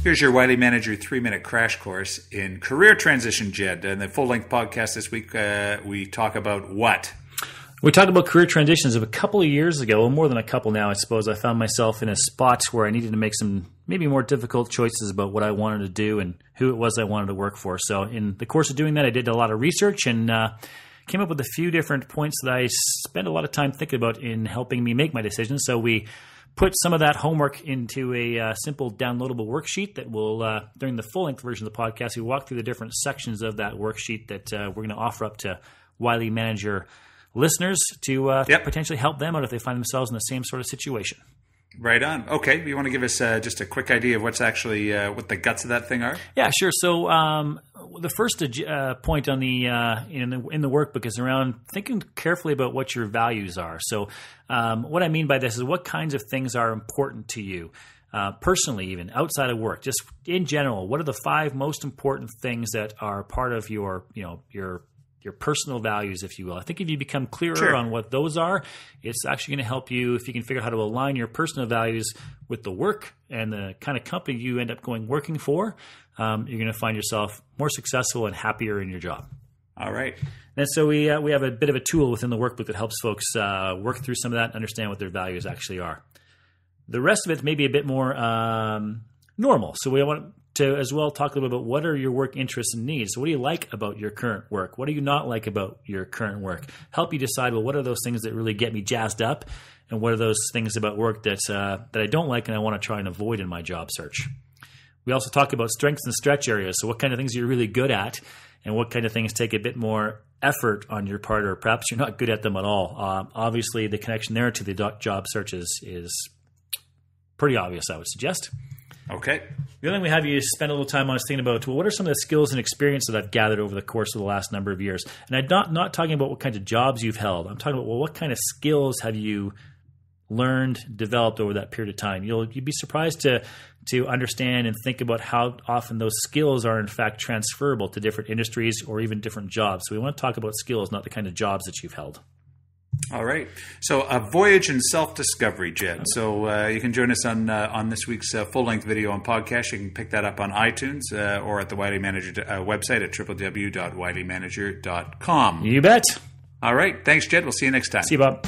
Here's your Wiley Manager 3-minute crash course in career transition, Jed. In the full-length podcast this week, we talk about what? We talked about career transitions. Of a couple of years ago, well, more than a couple now, I suppose, I found myself in a spot where I needed to make some maybe more difficult choices about what I wanted to do and who it was I wanted to work for. So in the course of doing that, I did a lot of research and came up with a few different points that I spent a lot of time thinking about in helping me make my decisions. So we put some of that homework into a simple downloadable worksheet that will, during the full-length version of the podcast, we walk through the different sections of that worksheet that we're going to offer up to Wiley Manager listeners to potentially help them out if they find themselves in the same sort of situation. Right on. Okay. You want to give us just a quick idea of what's actually what the guts of that thing are? Yeah, sure. So the first point on the in the workbook is around thinking carefully about what your values are. So what I mean by this is what kinds of things are important to you personally, even outside of work, just in general. What are the 5 most important things that are part of your personal values, if you will? I think if you become clearer on what those are, it's actually going to help you if you can figure out how to align your personal values with the work and the kind of company you end up working for. You're going to find yourself more successful and happier in your job. All right. And so we have a bit of a tool within the workbook that helps folks work through some of that and understand what their values actually are. The rest of it may be a bit more normal. So we want to as well talk a little bit about what are your work interests and needs. So what do you like about your current work? What do you not like about your current work? Help you decide, well, what are those things that really get me jazzed up? And what are those things about work that I don't like and I want to try and avoid in my job search? We also talk about strengths and stretch areas. So what kind of things you're really good at and what kind of things take a bit more effort on your part or perhaps you're not good at them at all. Obviously, the connection there to the job search is pretty obvious, I would suggest. Okay. The other thing we have you spend a little time on is thinking about, well, what are some of the skills and experience that I've gathered over the course of the last number of years? And I'm not talking about what kinds of jobs you've held. I'm talking about, well, what kind of skills have you learned, developed over that period of time? You'd be surprised to understand and think about how often those skills are in fact transferable to different industries or even different jobs. So we want to talk about skills, not the kind of jobs that you've held. All right. So a voyage in self-discovery, Jed. So you can join us on this week's full-length video and podcast. You can pick that up on iTunes or at the Wiley Manager website at www.wileymanager.com. You bet. All right. Thanks, Jed. We'll see you next time. See you, Bob.